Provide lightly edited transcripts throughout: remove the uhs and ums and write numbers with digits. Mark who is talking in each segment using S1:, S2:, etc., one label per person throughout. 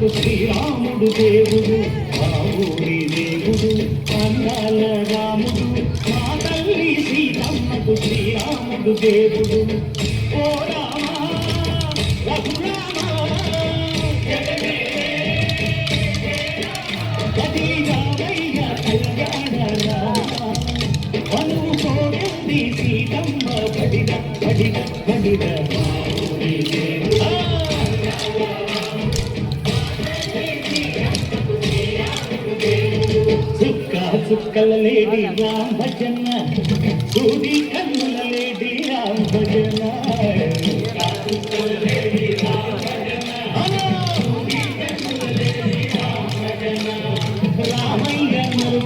S1: సీతమ్మకు శ్రీరాముడు దేవుడు మా ఊరి దేవుడు అందాల రాముడు మా తల్లి సీతమ్మకు శ్రీరాముడు దేవుడు ఓ రామా రఘురామా కదిలిగావయ్య కళ్యాణ రామ వనువు కోరింది సీతమ్మ పడిన పడిన పడిన మా ఊరి దేవుడా చుక్కల లేడి రామ భజన సూది కన్నుల లేడి రామ భజన రామయ్య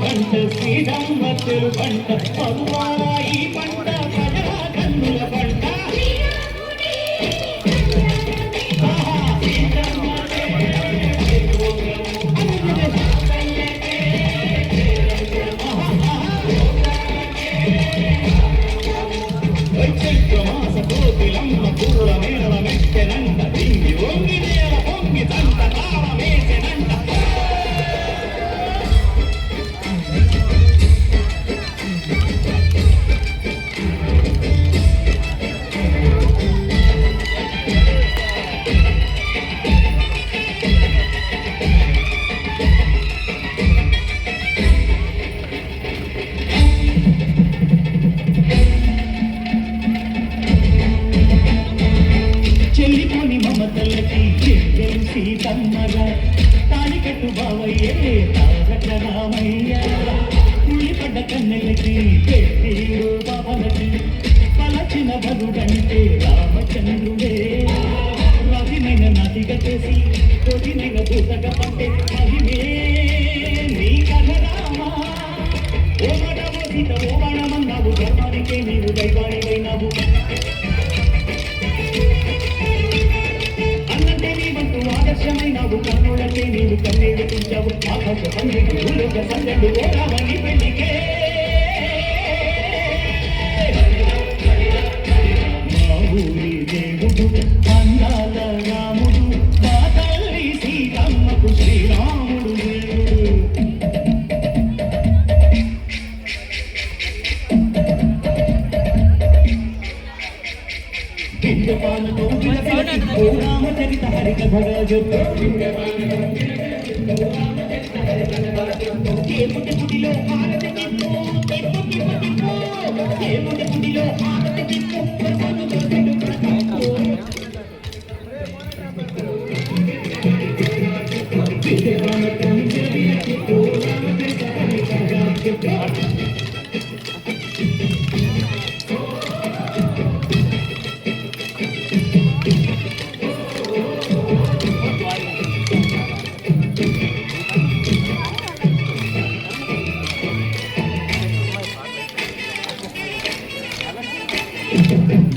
S1: పంట శ్రీరామ తెరు పంట పరువాయి పంట ప్రజా కన్నుల పంట చెల్లిపోని మమతలకి సీతమ్మగా తాళికట్టు బావయ్యే తారక రామయ్య ఉల్లిపడ్డ కన్నెలకి పెట్టిడు బావలకి పలచిన బలుడంటే రామచంద్రుడే రవినైన నదిగా చేసి కొదినైన దూతగా పట్టే మహిమే నీ కథ రామా ఓ మడవో సీత ఓ బాణమన్నావు ధర్మానికే నీవు దైవానివైనావు ఆదర్శమైనవు కన్నులకే నీవు కన్నీడు తుంచావు ఆకాశ పండికి భూలోక సందడు ఓరావని పెళ్లికే మా ఊరి దేవుడు అందాల రాముడు మా తల్లి సీతమ్మకు శ్రీరాముడు బిందుపాలతో రామచరిత హరికథగా చెప్పు దేవుడి గుడిలో హారతి తిప్పు దేవుడి గుడిలో హారతి తిప్పు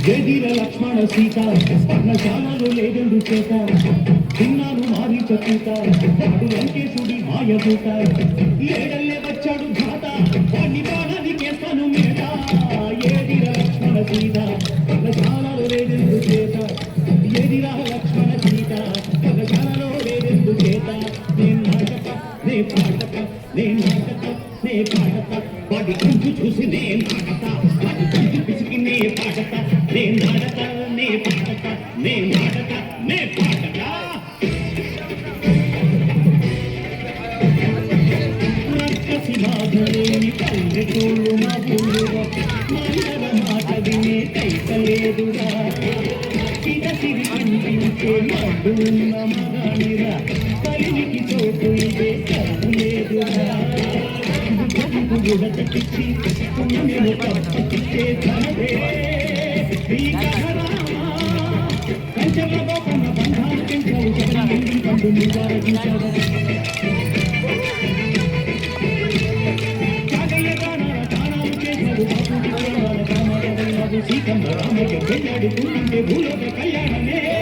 S1: జయధీర లక్ష్మణ సీత పర్ణశాలలో లేదెందు చేత తిన్నాను మారి చెప్పుత అటు వెంకేశుడి మాయభూత ఏడల్లే వచ్చాడు ఘాత వాణ్ణి బాణాన్ని చేస్తాను మేట ఏదిర లక్ష్మణ సీత పర్ణశాలలో లేదెందు చేత ఏదిరా లక్ష్మణ సీత పర్ణశాలలో లేదెందు చేత నేను నాటక నే పాటక నే నాటక నే పాటక వాడి గుంజు చూసి నే నాటక వాడి గుంజు పిసికి నే పాటక నే నాటక నే పాటక నే నాటక నే పాటక రక్కసి బాధలేని పల్లెటూళ్ళు మా ఊరుగా మందర మాట వినే కైకలేదురా సిరి అందించే మాడు ఉన్న మగాడిరా కలినికి చోటు ఇదే కరువు లేదురా గుడతకిచ్చి పుణ్యము తప్పితే ధనవే కంచెల్లో కొన్న బంధాలు పెంచావు జగన్ పండు నివారించావు కాగయ్య గానాల కానాలు చేశావు బాబు కానాల కానాలు సీతమ్మ రామయ్య వెళ్ళాడు కూర్చుంటే భూలోక కళ్యాణమే